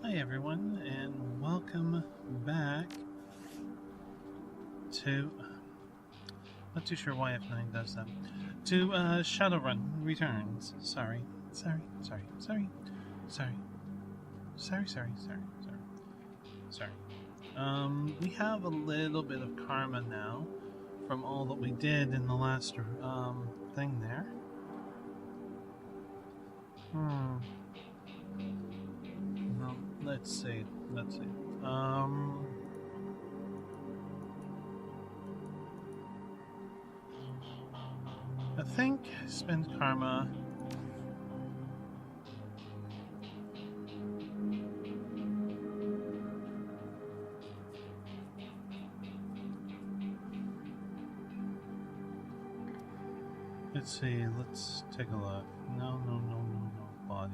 Hi everyone, and welcome back to, not too sure why F9 does that, to Shadowrun Returns. Sorry. We have a little bit of karma now from all that we did in the last thing there. Well, let's see. I think spend karma. Let's see, let's take a look. No, body.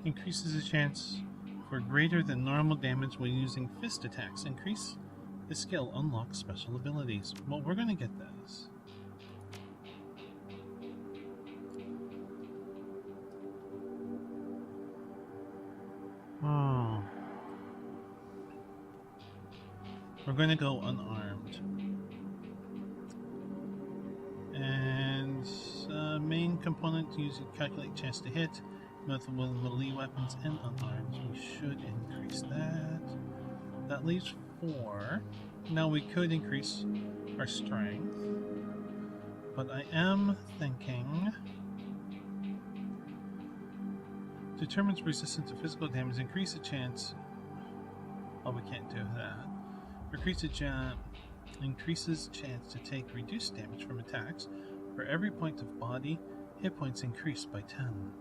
Increases the chance for greater than normal damage when using fist attacks. Increase the skill unlocks special abilities. Well, we're gonna get this. Oh. We're going to go unarmed. And main component to use calculate chance to hit. Method with melee weapons and unarmed. We should increase that. That leaves 4. Now we could increase our strength. But I am thinking determines resistance to physical damage. Increase the chance. Oh, we can't do that. Increases chance to take reduced damage from attacks. For every point of body, hit points increased by 10.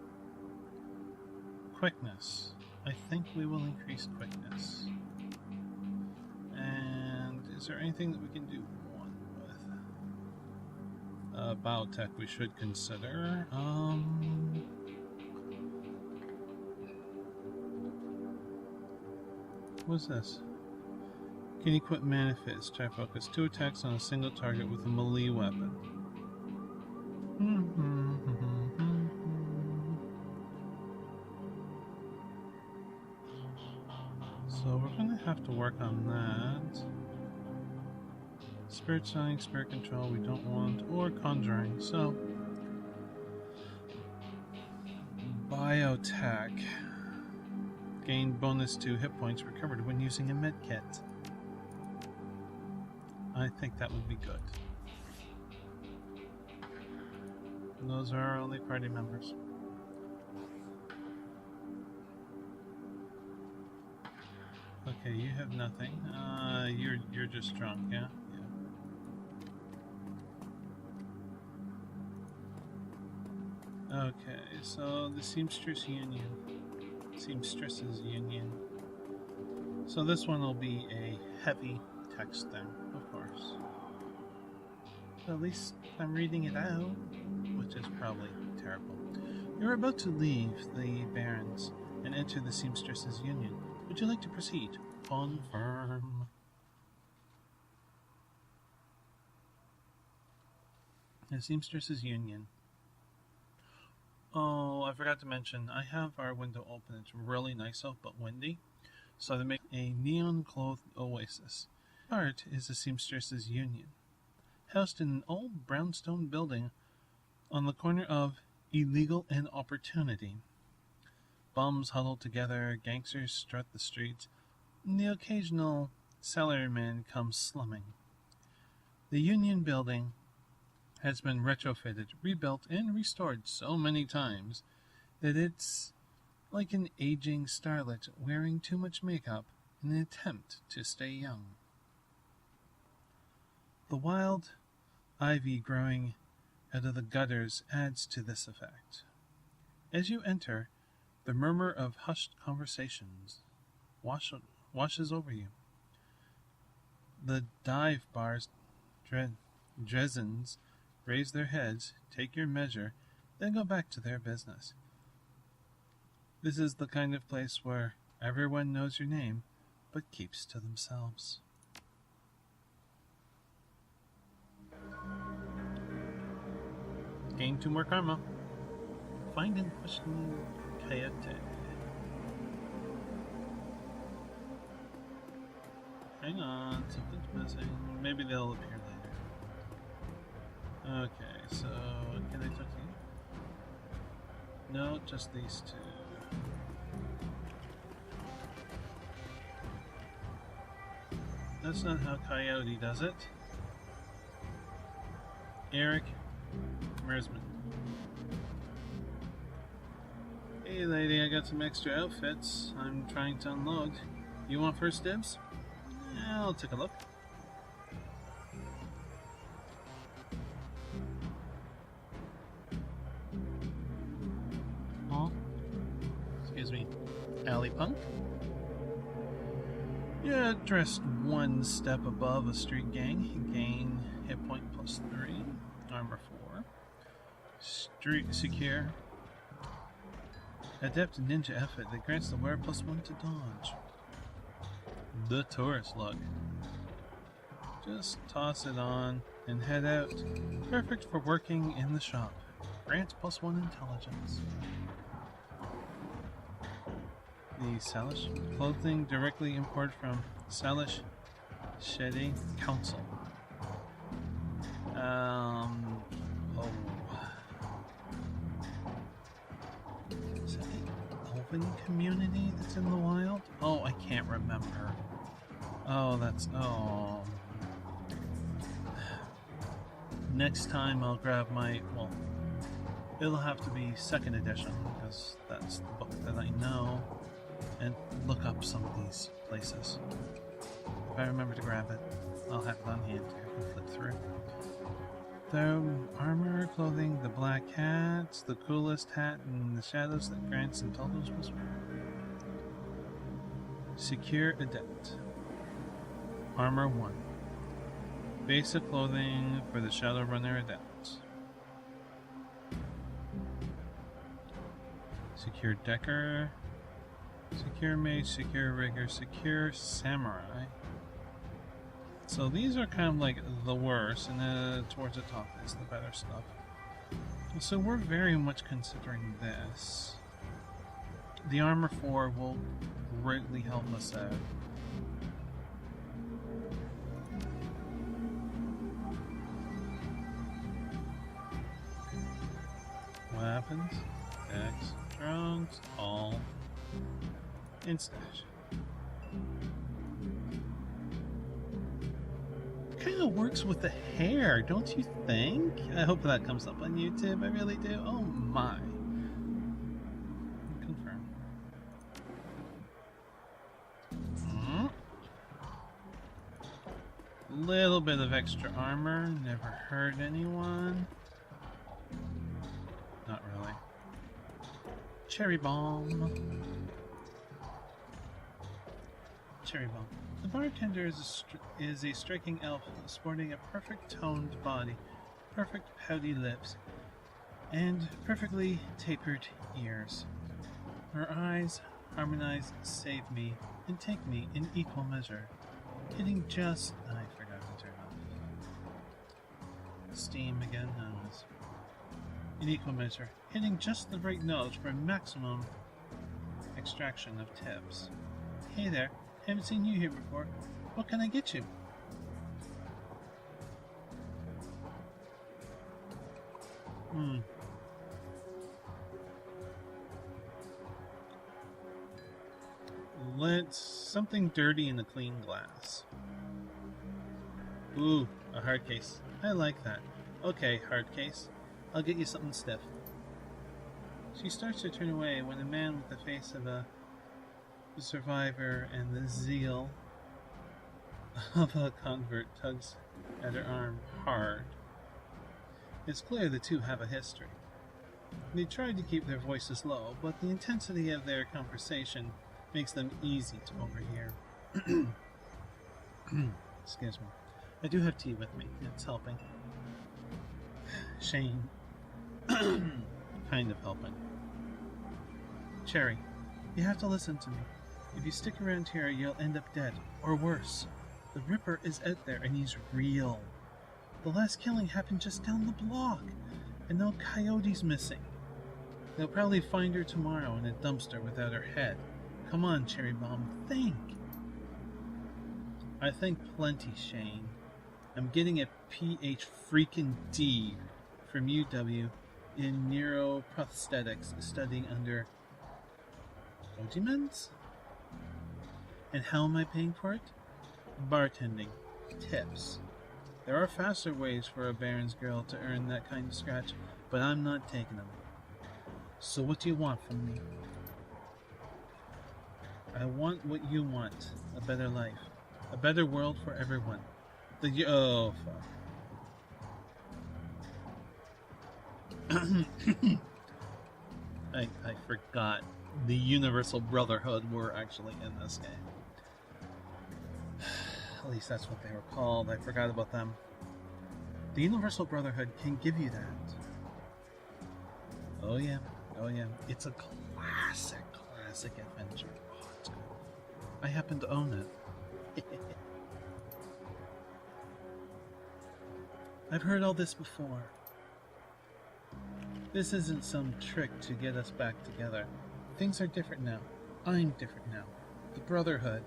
Quickness. I think we will increase quickness. And is there anything that we can do one with? Biotech we should consider. What's this? Can equip Manifest. Try focus 2 attacks on a single target with a melee weapon. So we're going to have to work on that. Spirit Signing, Spirit Control we don't want, or Conjuring. So, Biotech. Gain bonus to hit points recovered when using a medkit. I think that would be good. And those are our only party members. Okay, you have nothing. You're just drunk, yeah? Yeah. Okay, so the Seamstresses Union. So this one will be a heavy text thing, of course. But at least I'm reading it out, which is probably terrible. You're about to leave the Barrens and enter the Seamstresses Union. Would you like to proceed? Confirm. The Seamstresses Union. Oh, I forgot to mention, I have our window open. It's really nice out, but windy. So they make a neon-clothed oasis. Part is the Seamstresses Union, housed in an old brownstone building on the corner of Illegal and Opportunity. Bums huddle together, gangsters strut the streets, and the occasional salaryman comes slumming. The Union building has been retrofitted, rebuilt, and restored so many times that it's like an aging starlet wearing too much makeup in an attempt to stay young. The wild ivy growing out of the gutters adds to this effect. As you enter, the murmur of hushed conversations washes over you. The dive bar's Dresens raise their heads, take your measure, then go back to their business. This is the kind of place where everyone knows your name, but keeps to themselves. Gain 2 more karma. Find and question Coyote. Hang on, something's missing. Maybe they'll appear later. Okay, so can I talk to you? No, just these two. That's not how Coyote does it. Eric Mersman. Hey lady, I got some extra outfits I'm trying to unload. You want first dibs? Yeah, I'll take a look. Huh? Excuse me. Alley punk? Yeah, dressed one step above a street gang. Gain hit point plus 3. Armor 4. Street secure. Adept ninja outfit that grants the wearer plus 1 to dodge. The tourist look. Just toss it on and head out. Perfect for working in the shop. Grants plus 1 intelligence. The Salish clothing directly imported from Salish Shady Council. Is that an elven community that's in the wild? Oh, I can't remember. Oh, that's... Oh. Next time I'll grab my... Well, it'll have to be 2nd edition, because that's the book that I know. And look up some of these places. If I remember to grab it, I'll have it on hand so I can flip through. The armor, clothing, the black hats, the coolest hat in the shadows that grants intelligence plus 1. Secure Adept. Armor 1. Basic clothing for the Shadowrunner Adept. Secure Decker. Secure Mage, Secure Rigger, Secure Samurai. So these are kind of like the worst, and then towards the top is the better stuff. So we're very much considering this. The Armor 4 will greatly help us out. Weapons, X, drones, all. And stash. Kind of works with the hair, don't you think? I hope that comes up on YouTube. I really do. Oh my. Confirm. Little bit of extra armor. Never hurt anyone. Not really. Cherry bomb. Cherry bomb. The bartender is a striking elf sporting a perfect toned body, perfect pouty lips, and perfectly tapered ears. Her eyes harmonize, save me, and take me in equal measure, hitting just... I forgot to turn on Steam again. In equal measure, hitting just the right note for maximum extraction of tips. Hey there. Haven't seen you here before. What can I get you? Let's... something dirty in a clean glass. Ooh, a hard case. I like that. Okay, hard case. I'll get you something stiff. She starts to turn away when a man with the face of a survivor and the zeal of a convert tugs at her arm hard. It's clear the two have a history. They tried to keep their voices low, but the intensity of their conversation makes them easy to overhear. Excuse me. I do have tea with me. It's helping. Shane. Kind of helping. Cherry, you have to listen to me. If you stick around here, you'll end up dead. Or worse. The Ripper is out there and he's real. The last killing happened just down the block, and now Coyote's missing. They'll probably find her tomorrow in a dumpster without her head. Come on, Cherry Bomb, think. I think plenty, Shane. I'm getting a PH freaking D from UW in neuroprosthetics, studying under Ojimens? And how am I paying for it? Bartending. Tips. There are faster ways for a Baron's girl to earn that kind of scratch, but I'm not taking them. So what do you want from me? I want what you want. A better life. A better world for everyone. Oh, fuck. I forgot. The Universal Brotherhood were actually in this game. At least that's what they were called. I forgot about them. The Universal Brotherhood can give you that. Oh yeah. Oh yeah. It's a classic adventure. Oh, it's good. I happen to own it. I've heard all this before. This isn't some trick to get us back together. Things are different now. I'm different now. The Brotherhood.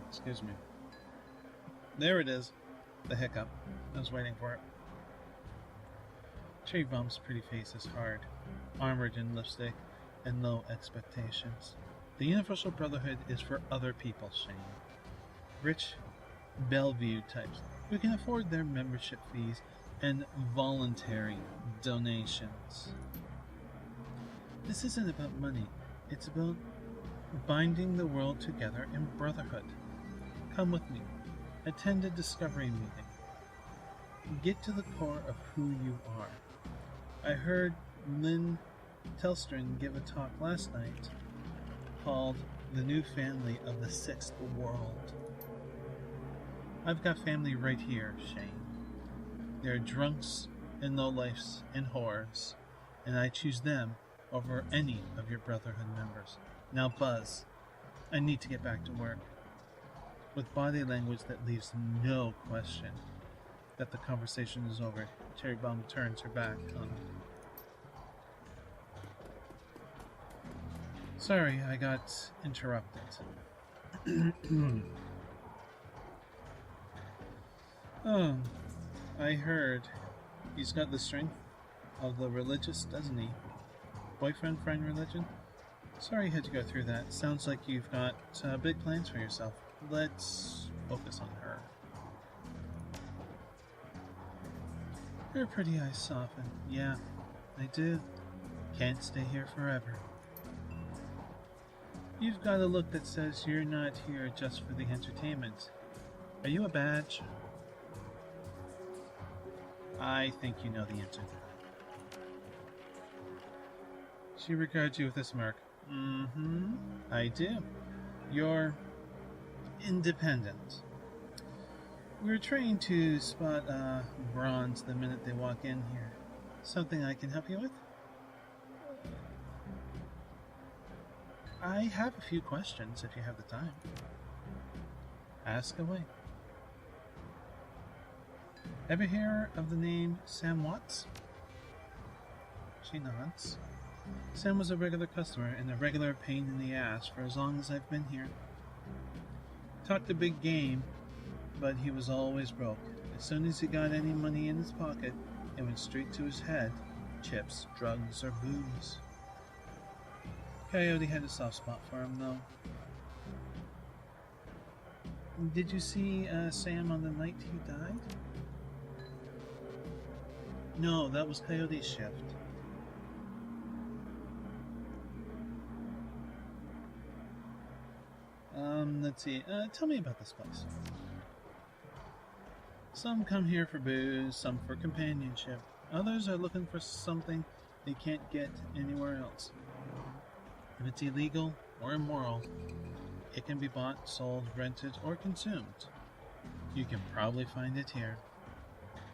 Excuse me. There it is. The hiccup. I was waiting for it. Cherry Bomb's pretty face is hard, armored in lipstick, and low expectations. The Universal Brotherhood is for other people, Shane. Rich Bellevue types who can afford their membership fees and voluntary donations. This isn't about money. It's about binding the world together in brotherhood. Come with me. Attend a discovery meeting. Get to the core of who you are. I heard Lynn Telstrin give a talk last night called The New Family of the Sixth World. I've got family right here, Shane. They're drunks and lowlifes and whores, and I choose them over any of your Brotherhood members. Now, Buzz, I need to get back to work. With body language that leaves no question that the conversation is over, Cherry Bomb turns her back on him. Sorry, I got interrupted. Oh, I heard he's got the strength of the religious, doesn't he? Boyfriend, friend, religion? Sorry you had to go through that. Sounds like you've got big plans for yourself. Let's focus on her. Her pretty eyes soften. Yeah, I do. Can't stay here forever. You've got a look that says you're not here just for the entertainment. Are you a badge? I think you know the answer to that. She regards you with a smirk. I do. You're independent. We're trained to spot bronze the minute they walk in here. Something I can help you with? I have a few questions if you have the time. Ask away. Ever hear of the name Sam Watts? She nods. Sam was a regular customer and a regular pain in the ass for as long as I've been here. Talked a big game, but he was always broke. As soon as he got any money in his pocket, it went straight to his head. Chips, drugs, or booze. Coyote had a soft spot for him, though. Did you see Sam on the night he died? No, that was Coyote's shift. Let's see. Tell me about this place. Some come here for booze, some for companionship. Others are looking for something they can't get anywhere else. If it's illegal or immoral, it can be bought, sold, rented, or consumed. You can probably find it here.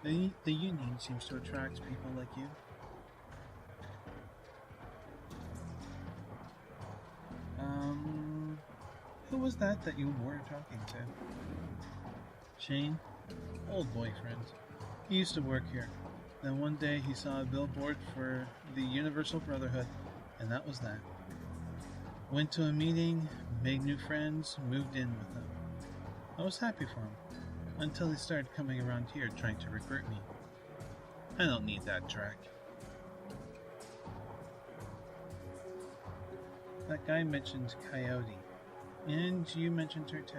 The union seems to attract people like you. Who was that you were talking to? Shane, Old boyfriend. He used to work here. Then one day he saw a billboard for the Universal Brotherhood, and that was that. Went to a meeting, made new friends, moved in with them. I was happy for him, until he started coming around here trying to recruit me. I don't need that track. That guy mentioned Coyote, and you mentioned her too.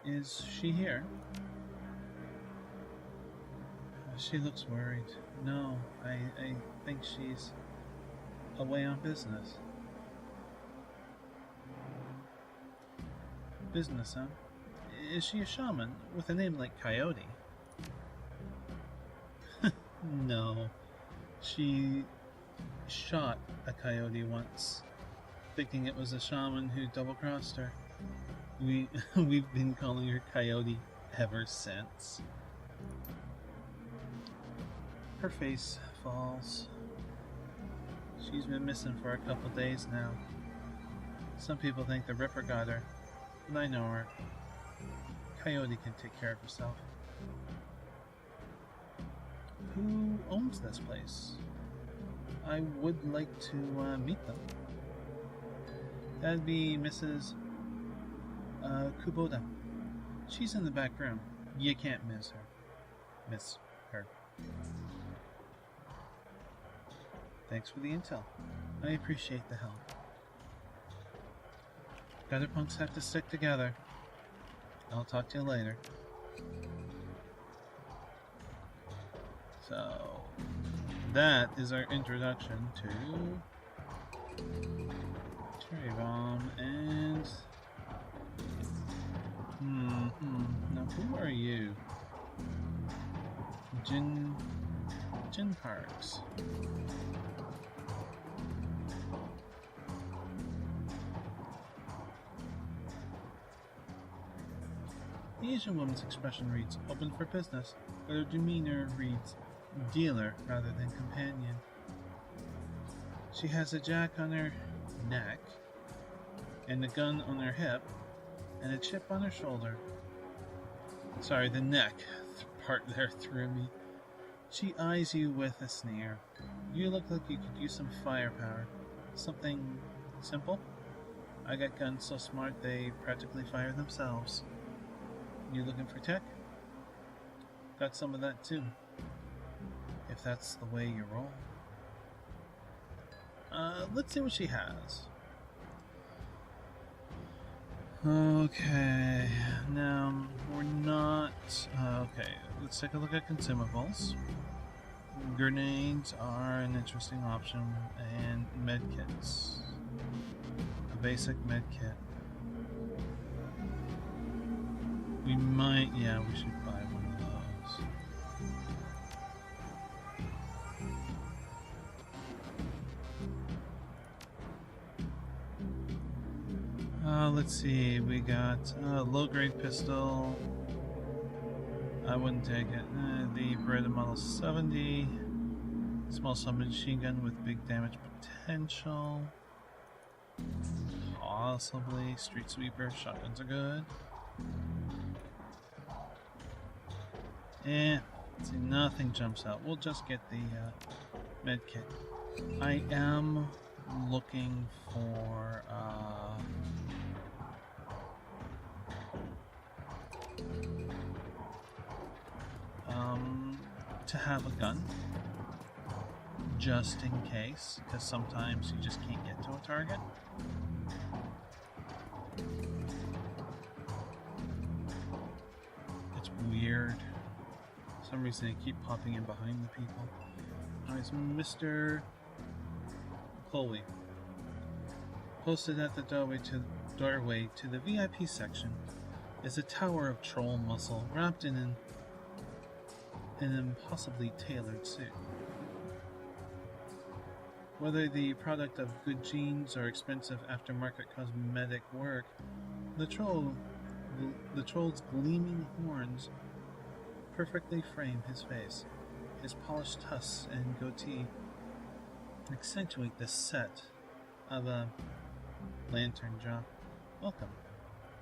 Is she here? She looks worried. No, I think she's away on business. Business, huh? Is she a shaman with a name like Coyote? No. She shot a coyote once, thinking it was a shaman who double-crossed her. We've been calling her Coyote ever since. Her face falls. She's been missing for a couple days now. Some people think the Ripper got her, but I know her. Coyote can take care of herself. Who owns this place? I would like to meet them. That'd be Mrs. Kubota. She's in the back room. You can't miss her. Miss her. Thanks for the intel. I appreciate the help. Gutter punks have to stick together. I'll talk to you later. So, that is our introduction to Cherry Bomb and... Now who are you? Jin Parks. The Asian woman's expression reads open for business, but her demeanor reads dealer rather than companion. She has a jack on her neck, and a gun on her hip, and a chip on her shoulder. Sorry, the neck part there threw me. She eyes you with a sneer. You look like you could use some firepower. Something simple? I got guns so smart they practically fire themselves. You looking for tech? Got some of that too. If that's the way you roll. Let's see what she has. Okay, now we're not... okay, let's take a look at consumables. Grenades are an interesting option, and medkits. A basic medkit. We might, yeah, we should buy one of those. Let's see, we got a low-grade pistol. I wouldn't take it. The Beretta Model 70. Small submachine gun with big damage potential. Possibly. Street Sweeper. Shotguns are good. Let's see, nothing jumps out. We'll just get the med kit. I am looking for to have a gun just in case, because sometimes you just can't get to a target. It's weird. For some reason they keep popping in behind the people. Anyways, Mr. Foley. Posted at the doorway to the VIP section is a tower of troll muscle wrapped in an impossibly tailored suit. Whether the product of good genes or expensive aftermarket cosmetic work, the troll's gleaming horns perfectly frame his face. His polished tusks and goatee accentuate the set of a lantern jaw. Welcome.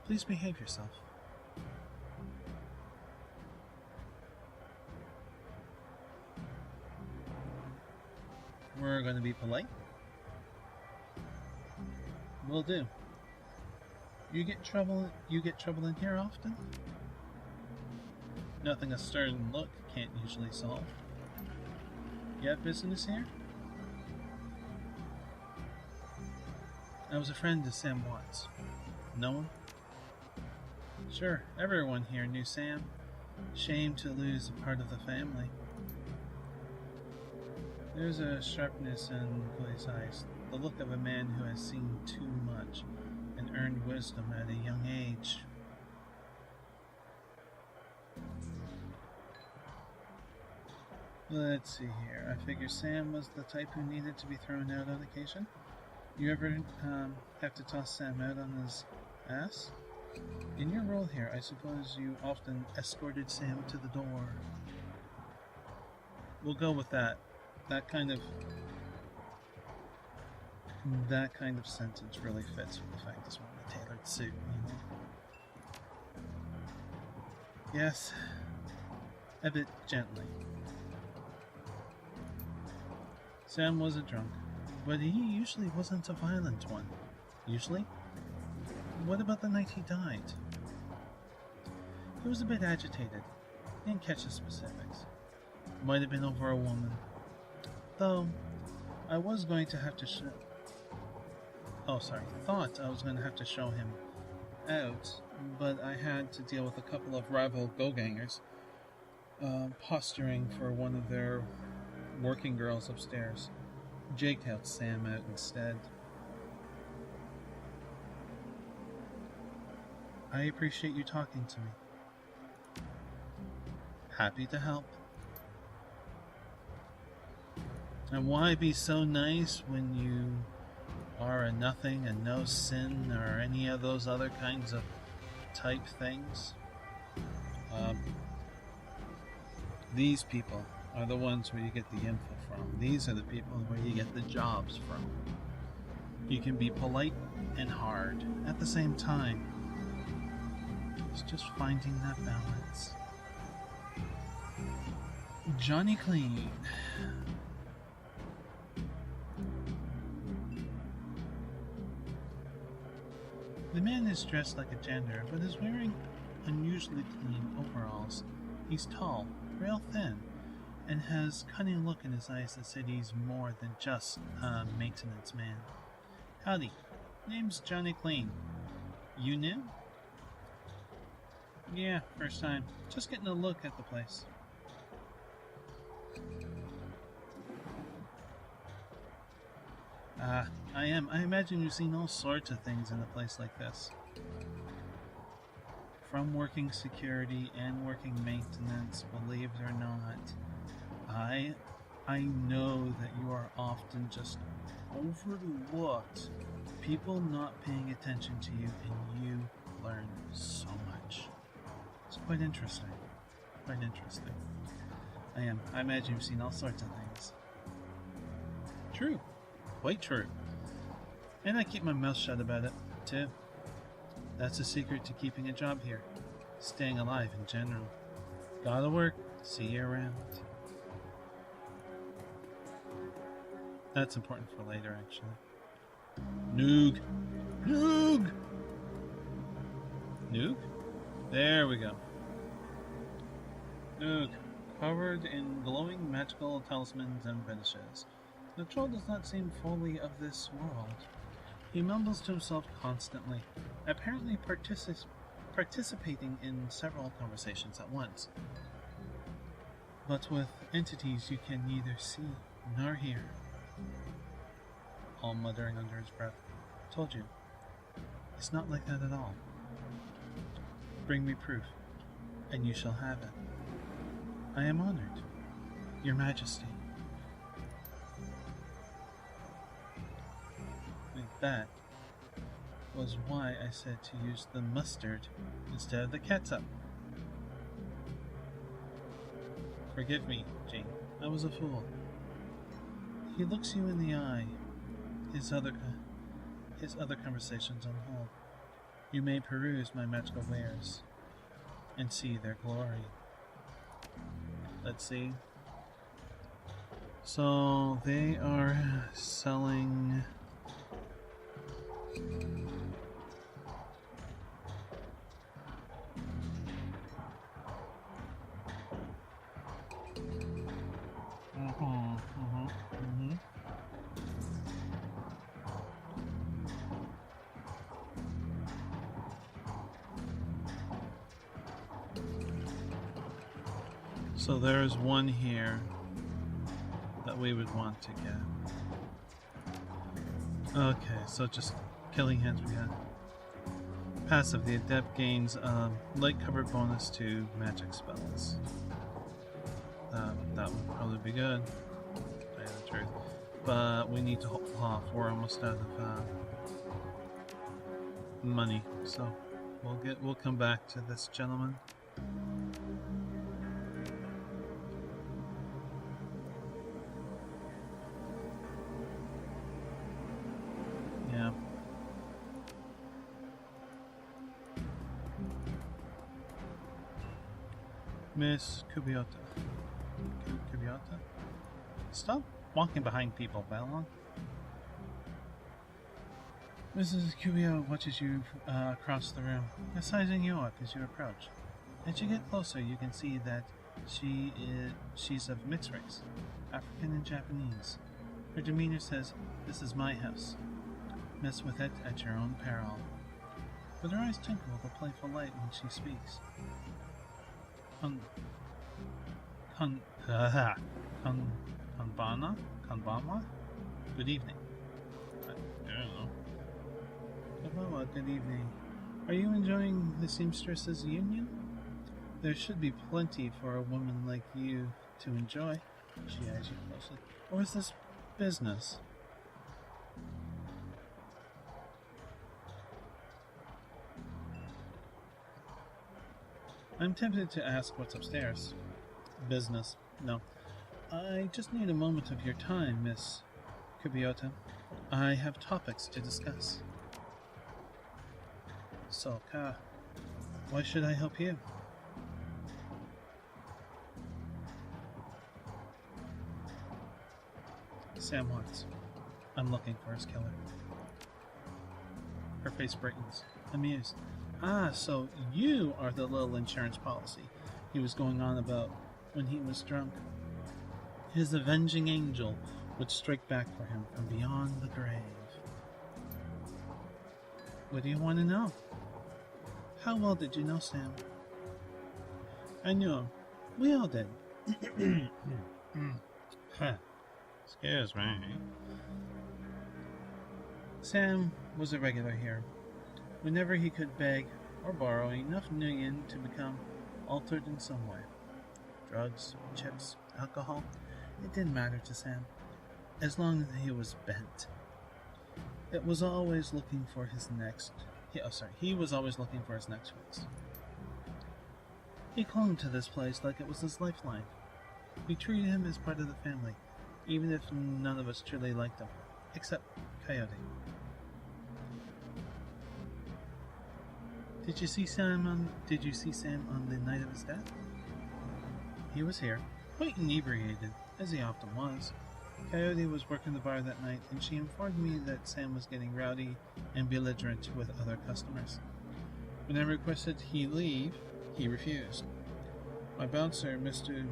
Please behave yourself. We're going to be polite. Will do. You get trouble in here often? Nothing a stern look can't usually solve. You have business here? I was a friend to Sam Watts. Know him? Sure, everyone here knew Sam. Shame to lose a part of the family. There's a sharpness in Foley's eyes, the look of a man who has seen too much and earned wisdom at a young age. Let's see here. I figure Sam was the type who needed to be thrown out on occasion. You ever have to toss Sam out on his ass? In your role here, I suppose you often escorted Sam to the door. We'll go with that. That kind of sentence really fits with the fact he's wearing a tailored suit, you know? Yes, a bit gently. Sam was a drunk, but he usually wasn't a violent one. Usually? What about the night he died? He was a bit agitated. Didn't catch the specifics. Might have been over a woman. Though, I was going to have to thought I was going to have to show him out, but I had to deal with a couple of rival go-gangers posturing for one of their working girls upstairs. Jaked out Sam out instead. I appreciate you talking to me. Happy to help. And why be so nice when you are a nothing and no sin or any of those other kinds of type things? These people are the ones where you get the info from. These are the people where you get the jobs from. You can be polite and hard at the same time. It's just finding that balance. Johnny Clean. The man is dressed like a janitor, but is wearing unusually clean overalls. He's tall, real thin, and has a cunning look in his eyes that said he's more than just a maintenance man. Howdy, name's Johnny Clean. You new? Yeah, first time. Just getting a look at the place. I am. I imagine you've seen all sorts of things in a place like this. From working security and working maintenance, believe it or not. I know that you are often just overlooked. People not paying attention to you, and you learn so much. It's quite interesting. Quite interesting. I am. I imagine you've seen all sorts of things. True. Quite true. And I keep my mouth shut about it, too. That's the secret to keeping a job here. Staying alive in general. Gotta work. See you around. That's important for later, actually. Noog. Noog! Noog? There we go. Noog. Covered in glowing magical talismans and finishes. The troll does not seem fully of this world. He mumbles to himself constantly, apparently participating in several conversations at once. But with entities you can neither see nor hear. All muttering under his breath. Told you. It's not like that at all. Bring me proof, and you shall have it. I am honored, Your Majesty. That was why I said to use the mustard instead of the ketchup. Forgive me, Jane. I was a fool. He looks you in the eye. His other conversations on hold. You may peruse my magical wares and see their glory. Let's see. So they are selling. So there's one here that we would want to get. Okay, so just killing hands we got. Passive, the adept gains light cover bonus to magic spells. That would probably be good, to tell you the truth. But we need to hold off. We're almost out of money, so we'll come back to this gentleman. Yeah. Miss Kubiota. Kubiota? Stop walking behind people, Balon. Mrs. Kubiota watches you across the room, sizing you up as you approach. As you get closer, you can see that she's of mixed race, African and Japanese. Her demeanor says, "This is my house. Mess with it at your own peril." But her eyes twinkle with a playful light when she speaks. Kanbama? Good evening. I don't know. Kanbama, good evening. Are you enjoying the Seamstresses union? There should be plenty for a woman like you to enjoy. She eyes you closely. Or is this business? I'm tempted to ask what's upstairs. Business. No. I just need a moment of your time, Miss Kubiota. I have topics to discuss. So, why should I help you? Sam wants. I'm looking for his killer. Her face brightens, amused. Ah, so you are the little insurance policy he was going on about when he was drunk. His avenging angel would strike back for him from beyond the grave. What do you want to know? How well did you know Sam? I knew him. We all did. Excuse me. Sam was a regular here. Whenever he could beg or borrow enough million to become altered in some way. Drugs, chips, alcohol, it didn't matter to Sam, as long as he was bent. It was always looking for his next... He was always looking for his next fix. He clung to this place like it was his lifeline. We treated him as part of the family, even if none of us truly liked him, except Coyote. Did you see Sam on the night of his death? He was here, quite inebriated, as he often was. Coyote was working the bar that night, and she informed me that Sam was getting rowdy and belligerent with other customers. When I requested he leave, he refused. My bouncer, Mr.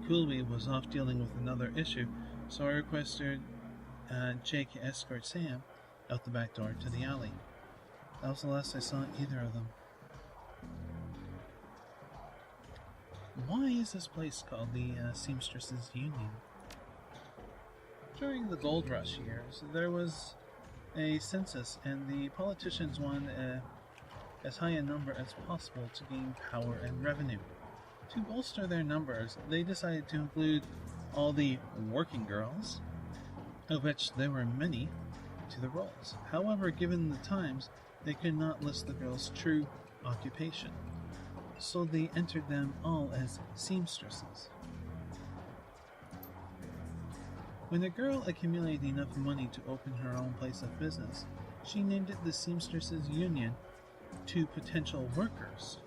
Coolby, was off dealing with another issue, so I requested Jake escort Sam out the back door to the alley. That was the last I saw either of them. Why is this place called the Seamstresses Union? During the gold rush years, there was a census, and the politicians wanted as high a number as possible to gain power and revenue. To bolster their numbers, they decided to include all the working girls, of which there were many, to the rolls. However, given the times, they could not list the girls' true occupation, so they entered them all as seamstresses. When a girl accumulated enough money to open her own place of business, she named it the Seamstresses Union to potential workers.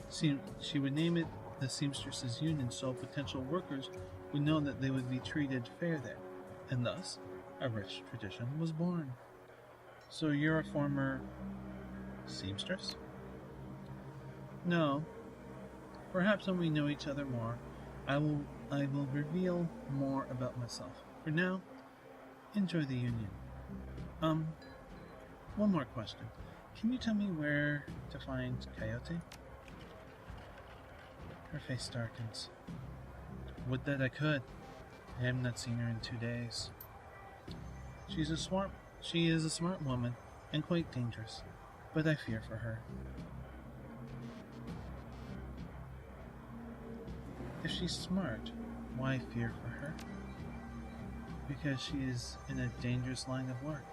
She would name it the Seamstresses union so potential workers would know that they would be treated fair there, and thus a rich tradition was born. So you're a former seamstress? No. Perhaps when we know each other more, I will reveal more about myself. For now, enjoy the union. One more question. Can you tell me where to find Coyote? Her face darkens. Would that I could. I have not seen her in 2 days. She is a smart woman and quite dangerous, but I fear for her. If she's smart, why fear for her? Because she is in a dangerous line of work,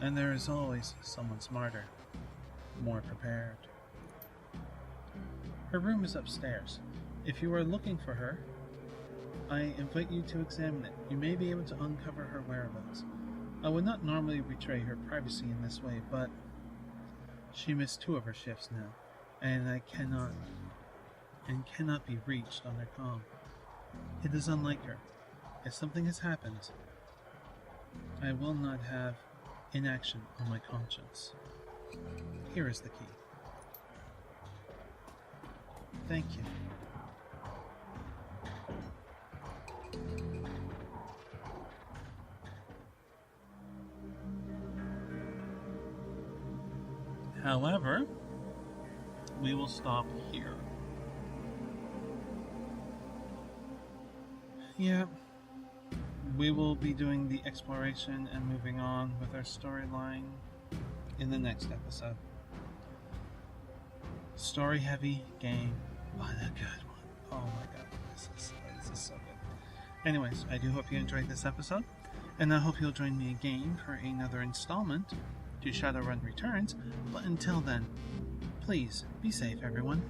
and there is always someone smarter, more prepared. Her room is upstairs. If you are looking for her, I invite you to examine it. You may be able to uncover her whereabouts. I would not normally betray her privacy in this way, but she missed 2 of her shifts now, and cannot be reached on her comm. It is unlike her. If something has happened, I will not have inaction on my conscience. Here is the key. Thank you. However, we will stop here. Yeah, we will be doing the exploration and moving on with our storyline in the next episode. Story heavy game, but a good one. Oh my god, this is so good. Anyways, I do hope you enjoyed this episode, and I hope you'll join me again for another installment to Shadowrun Returns, but until then, please be safe everyone.